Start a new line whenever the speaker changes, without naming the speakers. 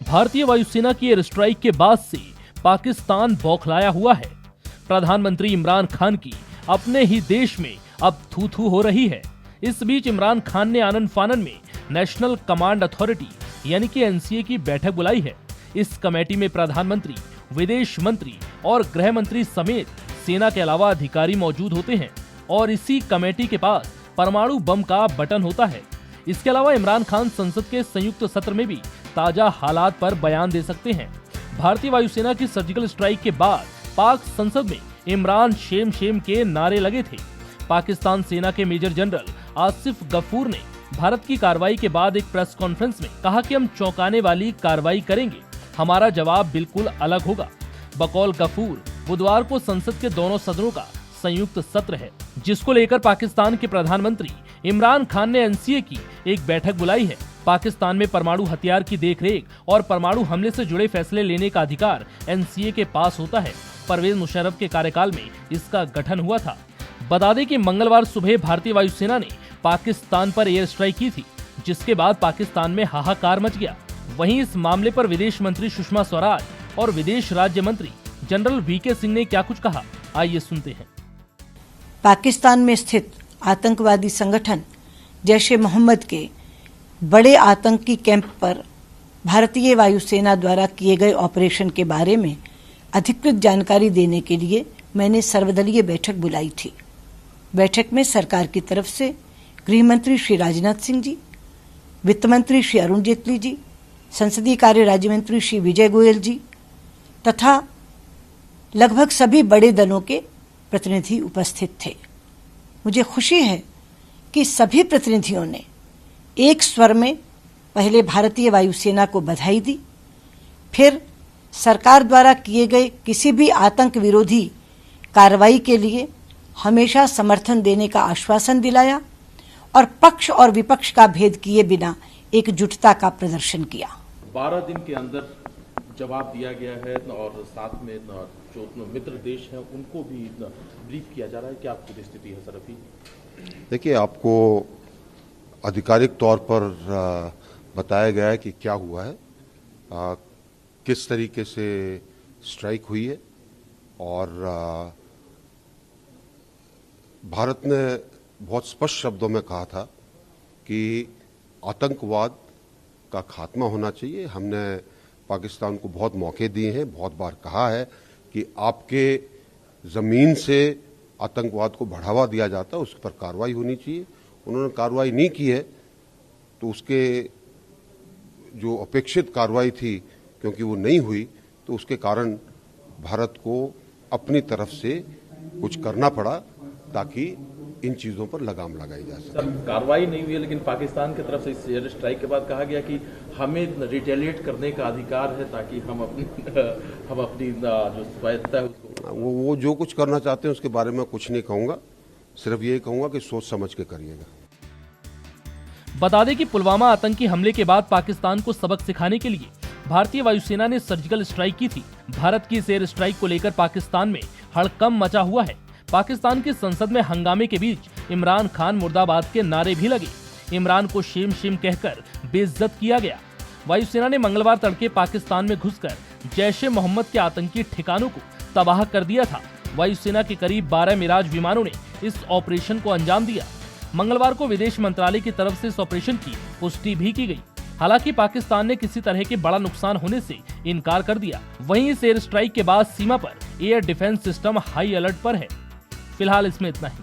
भारतीय वायुसेना की एयर स्ट्राइक के बाद से पाकिस्तान बौखलाया हुआ है। प्रधानमंत्री इमरान खान की अपने ही देश में अब थू थू हो रही है। इस बीच इमरान खान ने आनन फानन में नेशनल कमांड अथॉरिटी यानी कि एनसीए की बैठक बुलाई है। इस कमेटी में प्रधानमंत्री, विदेश मंत्री और गृह मंत्री समेत सेना के अलावा अधिकारी मौजूद होते हैं और इसी कमेटी के पास परमाणु बम का बटन होता है। इसके अलावा इमरान खान संसद के संयुक्त सत्र में भी ताजा हालात पर बयान दे सकते हैं। भारतीय वायुसेना की सर्जिकल स्ट्राइक के बाद पाक संसद में इमरान शेम शेम के नारे लगे थे। पाकिस्तान सेना के मेजर जनरल आसिफ गफूर ने भारत की कार्रवाई के बाद एक प्रेस कॉन्फ्रेंस में कहा कि हम चौंकाने वाली कार्रवाई करेंगे, हमारा जवाब बिल्कुल अलग होगा। बकौल गफूर, बुधवार को संसद के दोनों सदनों का संयुक्त सत्र है, जिसको लेकर पाकिस्तान के प्रधानमंत्री इमरान खान ने एनसीए की एक बैठक बुलाई है। पाकिस्तान में परमाणु हथियार की देखरेख और परमाणु हमले से जुड़े फैसले लेने का अधिकार एनसीए के पास होता है। परवेज मुशर्रफ के कार्यकाल में इसका गठन हुआ था। बता दें कि मंगलवार सुबह भारतीय वायुसेना ने पाकिस्तान पर एयर स्ट्राइक की थी, जिसके बाद पाकिस्तान में हाहाकार मच गया। वहीं इस मामले पर विदेश मंत्री सुषमा स्वराज और विदेश राज्य मंत्री जनरल वीके सिंह ने क्या कुछ कहा, आइए सुनते हैं।
पाकिस्तान में स्थित आतंकवादी संगठन जैश-ए-मोहम्मद के बड़े आतंकी कैंप पर भारतीय वायुसेना द्वारा किए गए ऑपरेशन के बारे में अधिकृत जानकारी देने के लिए मैंने सर्वदलीय बैठक बुलाई थी। बैठक में सरकार की तरफ से गृह मंत्री श्री राजनाथ सिंह जी, वित्त मंत्री श्री अरुण जेटली जी, संसदीय कार्य राज्य मंत्री श्री विजय गोयल जी तथा लगभग सभी बड़े दलों के प्रतिनिधि उपस्थित थे। मुझे खुशी है कि सभी प्रतिनिधियों ने एक स्वर में पहले भारतीय वायुसेना को बधाई दी, फिर सरकार द्वारा किए गए किसी भी आतंक विरोधी कार्रवाई के लिए हमेशा समर्थन देने का आश्वासन दिलाया और पक्ष और विपक्ष का भेद किए बिना एकजुटता का प्रदर्शन किया।
12 दिन के अंदर जवाब दिया गया है और साथ में जो मित्र देश हैं उनको भी ब्रीफ किया जा रहा है। क्या आपकी स्थिति है सर अभी?
देखिए, आपको आधिकारिक तौर पर बताया गया है कि क्या हुआ है, किस तरीके से स्ट्राइक हुई है और भारत ने बहुत स्पष्ट शब्दों में कहा था कि आतंकवाद का खात्मा होना चाहिए। हमने पाकिस्तान को बहुत मौके दिए हैं, बहुत बार कहा है कि आपके ज़मीन से आतंकवाद को बढ़ावा दिया जाता है, उस पर कार्रवाई होनी चाहिए। उन्होंने कार्रवाई नहीं की है तो उसके जो अपेक्षित कार्रवाई थी, क्योंकि वो नहीं हुई, तो उसके कारण भारत को अपनी तरफ से कुछ करना पड़ा ताकि इन चीज़ों पर लगाम लगाई जा सके।
सर, कार्रवाई नहीं हुई है, लेकिन पाकिस्तान की तरफ से इस एयर स्ट्राइक के बाद कहा गया कि हमें रिटेलिएट करने का अधिकार है ताकि हम अपनी जो स्वायत्ता है उसको
वो जो कुछ करना चाहते हैं उसके बारे में कुछ नहीं कहूँगा, सिर्फ ये कहूँगा कि सोच समझ के करिएगा।
बता दें कि पुलवामा आतंकी हमले के बाद पाकिस्तान को सबक सिखाने के लिए भारतीय वायुसेना ने सर्जिकल स्ट्राइक की थी। भारत की इस एयर स्ट्राइक को लेकर पाकिस्तान में हड़कंप मचा हुआ है। पाकिस्तान की संसद में हंगामे के बीच इमरान खान मुर्दाबाद के नारे भी लगे। इमरान को शेम शेम कहकर बेइज्जत किया गया। वायुसेना ने मंगलवार तड़के पाकिस्तान में घुसकर जैश-ए-मोहम्मद के आतंकी ठिकानों को तबाह कर दिया था। वायुसेना के करीब 12 मिराज विमानों ने इस ऑपरेशन को अंजाम दिया। मंगलवार को विदेश मंत्रालय की तरफ से इस ऑपरेशन की पुष्टि भी की गई। हालांकि पाकिस्तान ने किसी तरह के बड़ा नुकसान होने से इनकार कर दिया। वहीं इस एयर स्ट्राइक के बाद सीमा पर air defence system high alert पर है। फिलहाल इसमें इतना ही।